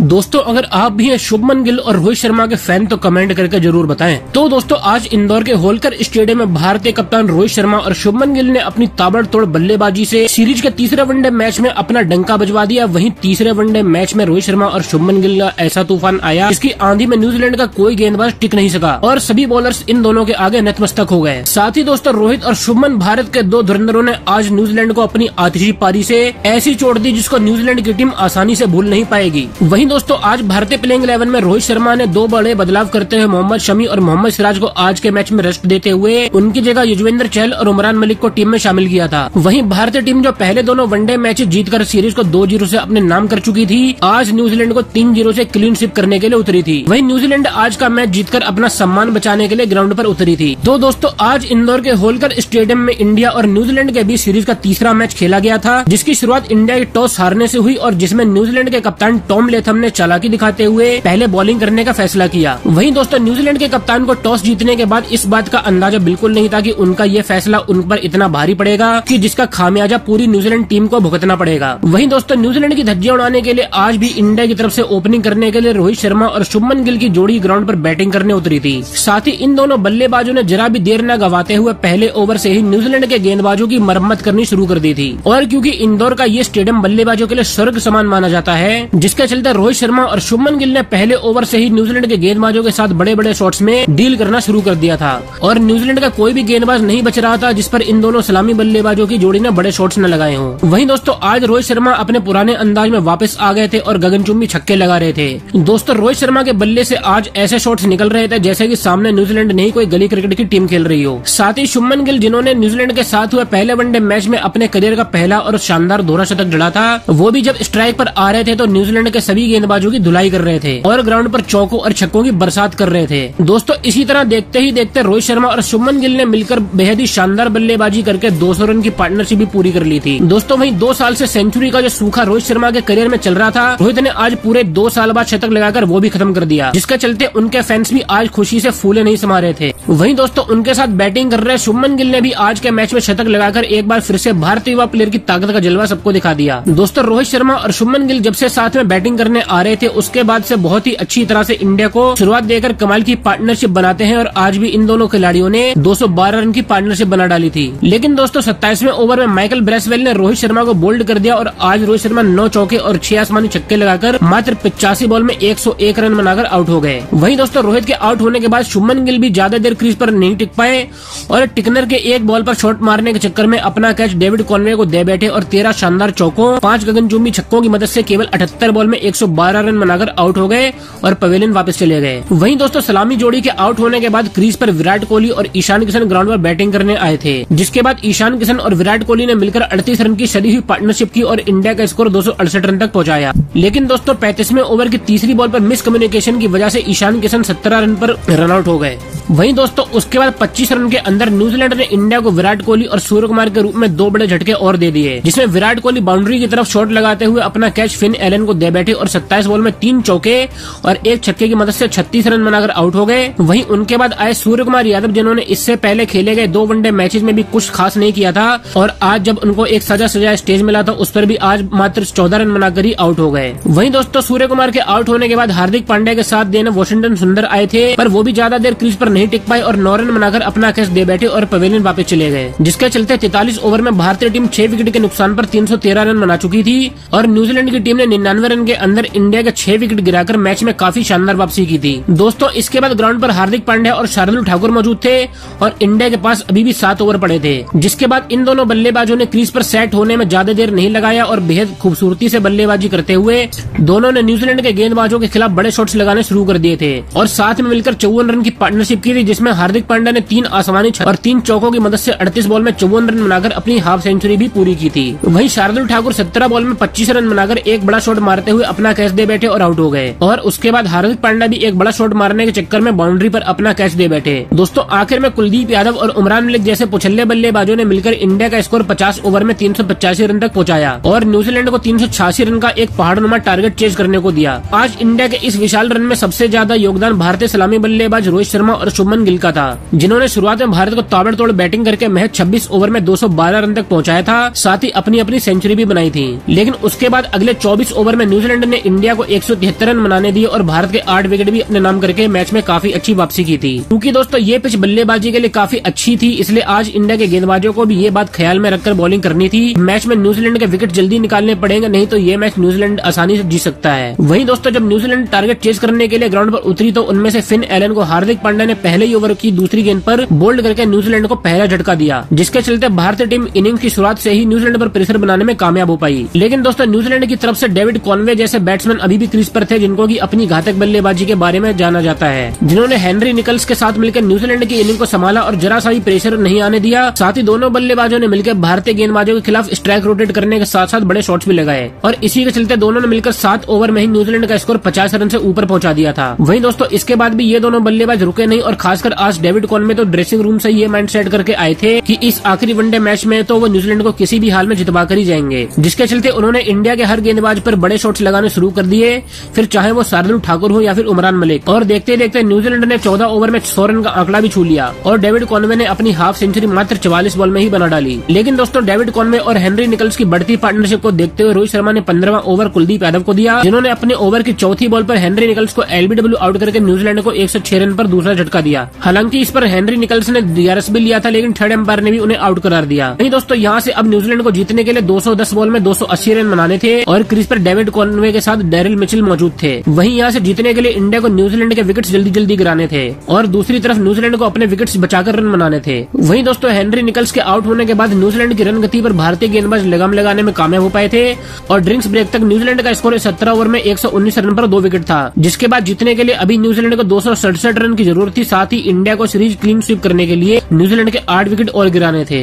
दोस्तों अगर आप भी हैं शुभमन गिल और रोहित शर्मा के फैन तो कमेंट करके जरूर बताएं। तो दोस्तों आज इंदौर के होलकर स्टेडियम में भारतीय कप्तान रोहित शर्मा और शुभमन गिल ने अपनी ताबड़तोड़ बल्लेबाजी से सीरीज के तीसरे वनडे मैच में अपना डंका बजवा दिया। वहीं तीसरे वनडे मैच में रोहित शर्मा और शुभमन गिल का ऐसा तूफान आया जिसकी आंधी में न्यूजीलैंड का कोई गेंदबाज टिक नहीं सका और सभी बॉलर्स इन दोनों के आगे नतमस्तक हो गए। साथ ही दोस्तों रोहित और शुभमन भारत के दो धुरंधरों ने आज न्यूजीलैंड को अपनी आखिरी पारी से ऐसी चोट दी जिसको न्यूजीलैंड की टीम आसानी से भूल नहीं पाएगी। वहीं दोस्तों आज भारतीय प्लेइंग 11 में रोहित शर्मा ने दो बड़े बदलाव करते हुए मोहम्मद शमी और मोहम्मद सिराज को आज के मैच में रेस्ट देते हुए उनकी जगह युजवेंद्र चहल और उमरान मलिक को टीम में शामिल किया था। वहीं भारतीय टीम जो पहले दोनों वनडे मैच जीतकर सीरीज को 2-0 से अपने नाम कर चुकी थी, आज न्यूजीलैंड को 3-0 से क्लीन स्वीप करने के लिए उतरी थी। वहीं न्यूजीलैंड आज का मैच जीतकर अपना सम्मान बचाने के लिए ग्राउंड पर उतरी थी। तो दोस्तों आज इंदौर के होलकर स्टेडियम में इंडिया और न्यूजीलैंड के बीच सीरीज का तीसरा मैच खेला गया था, जिसकी शुरुआत इंडिया के टॉस हारने से हुई और जिसमें न्यूजीलैंड के कप्तान टॉम लेथम ने चालाकी दिखाते हुए पहले बॉलिंग करने का फैसला किया। वहीं दोस्तों न्यूजीलैंड के कप्तान को टॉस जीतने के बाद इस बात का अंदाजा बिल्कुल नहीं था कि उनका ये फैसला उन पर इतना भारी पड़ेगा कि जिसका खामियाजा पूरी न्यूजीलैंड टीम को भुगतना पड़ेगा। वहीं दोस्तों न्यूजीलैंड की धज्जियां उड़ाने के लिए आज भी इंडिया की तरफ से ओपनिंग करने के लिए रोहित शर्मा और शुभमन गिल की जोड़ी ग्राउंड पर बैटिंग करने उतरी थी। साथ ही इन दोनों बल्लेबाजों ने जरा भी देर न गवाते हुए पहले ओवर से ही न्यूजीलैंड के गेंदबाजों की मरम्मत करनी शुरू कर दी थी। और क्योंकि इंदौर का ये स्टेडियम बल्लेबाजों के लिए स्वर्ग समान माना जाता है, जिसके चलते रोहित शर्मा और शुभमन गिल ने पहले ओवर से ही न्यूजीलैंड के गेंदबाजों के साथ बड़े बड़े शॉट्स में डील करना शुरू कर दिया था और न्यूजीलैंड का कोई भी गेंदबाज नहीं बच रहा था जिस पर इन दोनों सलामी बल्लेबाजों की जोड़ी ने बड़े शॉट्स न लगाए हों। वहीं दोस्तों आज रोहित शर्मा अपने पुराने अंदाज में वापस आ गए थे और गगनचुंबी छक्के लगा रहे थे। दोस्तों रोहित शर्मा के बल्ले से आज ऐसे शॉट्स निकल रहे थे जैसे कि सामने न्यूजीलैंड नहीं कोई गली क्रिकेट की टीम खेल रही हो। साथ ही शुभमन गिल जिन्होंने न्यूजीलैंड के साथ हुए पहले वनडे मैच में अपने करियर का पहला और शानदार दोहरा शतक जड़ा था, वो भी जब स्ट्राइक पर आ रहे थे तो न्यूजीलैंड के सभी गेंदबाजों की धुलाई कर रहे थे और ग्राउंड पर चौकों और छक्कों की बरसात कर रहे थे। दोस्तों इसी तरह देखते ही देखते रोहित शर्मा और शुभमन गिल ने मिलकर बेहद ही शानदार बल्लेबाजी करके 200 रन की पार्टनरशिप भी पूरी कर ली थी। दोस्तों वहीं 2 साल से सेंचुरी का जो सूखा रोहित शर्मा के करियर में चल रहा था, रोहित ने आज पूरे 2 साल बाद शतक लगाकर वो भी खत्म कर दिया, जिसके चलते उनके फैंस भी आज खुशी से फूले नहीं समा रहे थे। वहीं दोस्तों उनके साथ बैटिंग कर रहे शुभमन गिल ने भी आज के मैच में शतक लगाकर एक बार फिर से भारतीय युवा प्लेयर की ताकत का जलवा सबको दिखा दिया। दोस्तों रोहित शर्मा और शुभमन गिल जब से साथ में बैटिंग करने आ रहे थे उसके बाद से बहुत ही अच्छी तरह से इंडिया को शुरुआत देकर कमाल की पार्टनरशिप बनाते हैं और आज भी इन दोनों खिलाड़ियों ने 212 रन की पार्टनरशिप बना डाली थी। लेकिन दोस्तों 27वें ओवर में माइकल ब्रेसवेल ने रोहित शर्मा को बोल्ड कर दिया और आज रोहित शर्मा 9 चौके और 6 आसमानी छक्के लगाकर मात्र 85 बॉल में 101 रन बनाकर आउट हो गए। वहीं दोस्तों रोहित के आउट होने के बाद शुभमन गिल भी ज्यादा देर क्रीज पर नहीं टिक पाए और टिकनर के एक बॉल पर शॉट मारने के चक्कर में अपना कैच डेविड कॉनवे को दे बैठे और 13 शानदार चौकों 5 गगनचुंबी छक्कों की मदद से केवल 78 बॉल में 112 रन बनाकर आउट हो गए और पवेलियन वापस चले गए। वहीं दोस्तों सलामी जोड़ी के आउट होने के बाद क्रीज पर विराट कोहली और ईशान किशन ग्राउंड पर बैटिंग करने आए थे, जिसके बाद ईशान किशन और विराट कोहली ने मिलकर 38 रन की सदी हुई पार्टनरशिप की और इंडिया का स्कोर 268 रन तक पहुंचाया। लेकिन दोस्तों 35वें ओवर की तीसरी बॉल पर मिस कम्युनिकेशन की वजह से ईशान किशन 17 रन पर रन आउट हो गए। वहीं दोस्तों उसके बाद 25 रन के अंदर न्यूजीलैंड ने इंडिया को विराट कोहली और सूर्य कुमार के रूप में 2 बड़े झटके और दे दिए, जिसमें विराट कोहली बाउंड्री की तरफ शॉट लगाते हुए अपना कैच फिन एलन को दे बैठे और 27 बॉल में 3 चौके और 1 छक्के की मदद से 36 रन बनाकर आउट हो गए। वहीं उनके बाद आए सूर्य कुमार यादव जिन्होंने इससे पहले खेले गए 2 वनडे मैचेस में भी कुछ खास नहीं किया था और आज जब उनको एक सजा स्टेज मिला था उस पर भी आज मात्र 14 रन बनाकर ही आउट हो गए। वहीं दोस्तों सूर्य कुमार के आउट होने के बाद हार्दिक पांड्या के साथ देने वॉशिंगटन सुंदर आए थे, पर वो भी ज्यादा देर क्रीज पर नहीं टिक पाए और 9 रन बनाकर अपना कैच दे बैठे और पवेलियन वापस चले गए, जिसके चलते 43 ओवर में भारतीय टीम 6 विकेट के नुकसान पर 313 रन बना चुकी थी और न्यूजीलैंड की टीम ने 99 रन के अंदर इंडिया के 6 विकेट गिराकर मैच में काफी शानदार वापसी की थी। दोस्तों इसके बाद ग्राउंड पर हार्दिक पांड्या और शार्दुल ठाकुर मौजूद थे और इंडिया के पास अभी भी 7 ओवर पड़े थे, जिसके बाद इन दोनों बल्लेबाजों ने क्रीज पर सेट होने में ज्यादा देर नहीं लगाया और बेहद खूबसूरती से बल्लेबाजी करते हुए दोनों ने न्यूजीलैंड के गेंदबाजों के खिलाफ बड़े शॉट्स लगाने शुरू कर दिए थे और साथ में मिलकर 54 रन की पार्टनरशिप की थी, जिसमें हार्दिक पांड्या ने 3 आसमानी और 3 चौकों की मदद से 38 बॉल में 54 रन बनाकर अपनी हाफ सेंचुरी भी पूरी की थी। वहीं शार्दुल ठाकुर 17 बॉल में 25 रन बनाकर एक बड़ा शॉट मारते हुए अपना कैच दे बैठे और आउट हो गए और उसके बाद हार्दिक पांड्या भी एक बड़ा शॉट मारने के चक्कर में बाउंड्री पर अपना कैच दे बैठे। दोस्तों आखिर में कुलदीप यादव और उमरान मलिक जैसे पुछल्ले बल्लेबाजों ने मिलकर इंडिया का स्कोर 50 ओवर में 385 रन तक पहुंचाया और न्यूजीलैंड को 386 रन का एक पहाड़नुमा टारगेट चेज करने को दिया। आज इंडिया के इस विशाल रन में सबसे ज्यादा योगदान भारतीय सलामी बल्लेबाज रोहित शर्मा और शुभमन गिल का था, जिन्होंने शुरुआत में भारत को ताबड़तोड़ बैटिंग करके महज 26 ओवर में 212 रन तक पहुंचाया था, साथ ही अपनी सेंचुरी भी बनाई थी। लेकिन उसके बाद अगले 24 ओवर में न्यूजीलैंड ने इंडिया को 173 रन बनाने दिए और भारत के 8 विकेट भी अपने नाम करके मैच में काफी अच्छी वापसी की थी। क्योंकि दोस्तों ये पिच बल्लेबाजी के लिए काफी अच्छी थी, इसलिए आज इंडिया के गेंदबाजों को भी ये बात ख्याल में रखकर बॉलिंग करनी थी। मैच में न्यूजीलैंड के विकेट जल्दी निकालने पड़ेंगे, नहीं तो ये मैच न्यूजीलैंड आसानी से जीत सकता है। वहीं दोस्तों जब न्यूजीलैंड टारगेट चेज करने के लिए ग्राउंड पर उतरी तो उनमें से फिन एलन को हार्दिक पांड्या ने पहले ही ओवर की दूसरी गेंद पर बोल्ड करके न्यूजीलैंड को पहला झटका दिया, जिसके चलते भारतीय टीम इनिंग्स की शुरुआत से ही न्यूजीलैंड पर प्रेशर बनाने में कामयाब हो पाई। लेकिन दोस्तों न्यूजीलैंड की तरफ से डेविड कॉनवे जैसे बैट्समैन अभी भी क्रीज पर थे, जिनको की अपनी घातक बल्लेबाजी के बारे में जाना जाता है, जिन्होंने हेनरी निकल्स के साथ मिलकर न्यूजीलैंड की इनिंग को संभाला और जरा सा भी प्रेशर नहीं आने दिया। साथ ही दोनों बल्लेबाजों ने मिलकर भारतीय गेंदबाजों के खिलाफ स्ट्राइक रोटेट करने के साथ साथ बड़े शॉट्स भी लगाए और इसी के चलते दोनों ने मिलकर 7 ओवर में ही न्यूजीलैंड का स्कोर 50 रन से ऊपर पहुंचा दिया था। वहीं दोस्तों इसके बाद भी ये दोनों बल्लेबाज रुके नहीं और खासकर आज डेविड कॉनवे तो ड्रेसिंग रूम से ये माइंड सेट करके आए थे कि इस आखिरी वनडे मैच में तो वो न्यूजीलैंड को किसी भी हाल में जितवा कर ही जाएंगे, जिसके चलते उन्होंने इंडिया के हर गेंदबाज पर बड़े शॉट्स लगाने शुरू कर दिए, फिर चाहे वो शार्दुल ठाकुर हो या फिर उमरान मलिक। और देखते देखते न्यूजीलैंड ने 14 ओवर में 100 रन का आंकड़ा भी छू लिया और डेविड कॉनवे ने अपनी हाफ सेंचुरी मात्र 44 बॉल में ही बना डाली। लेकिन दोस्तों डेविड कॉनवे और हेनरी निकल्स की बढ़ती पार्टनरशिप को देखते हुए रोहित शर्मा ने 15वां ओवर कुलदीप यादव को दिया, जिन्होंने अपने ओवर की चौथी बॉल पर हेनरी निकल्स को एलबीडब्ल्यू आउट करके न्यूजीलैंड को 106 रन पर दूसरा झटका दिया। हालांकि इस पर हेनरी निकल्स ने डीआरएस भी लिया था, लेकिन थर्ड एम्पायर ने भी उन्हें आउट करार दिया। नहीं दोस्तों यहाँ से अब न्यूजीलैंड को जीतने के लिए 210 बॉल में 280 रन बनाने थे और क्रीज पर डेविड कॉनवे के साथ डेरिल मिचेल मौजूद थे। वहीं यहाँ से जीतने के लिए इंडिया को न्यूजीलैंड के विकेट्स जल्दी गिराने थे और दूसरी तरफ न्यूजीलैंड को अपने विकेट्स बचाकर रन बनाने थे। वहीं दोस्तों हेनरी निकल्स के आउट होने के बाद न्यूजीलैंड की रन गति पर भारतीय गेंदबाज लगाम लगाने में कामयाब हो पाए थे और ड्रिंक्स ब्रेक तक न्यूजीलैंड का स्कोर 17 ओवर में 119 रन पर 2 विकेट था, जिसके बाद जीतने के लिए अभी न्यूजीलैंड को 267 रन की जरूरत थी। साथ ही इंडिया को सीरीज क्लीन स्वीप करने के लिए न्यूजीलैंड के 8 विकेट और गिराने थे।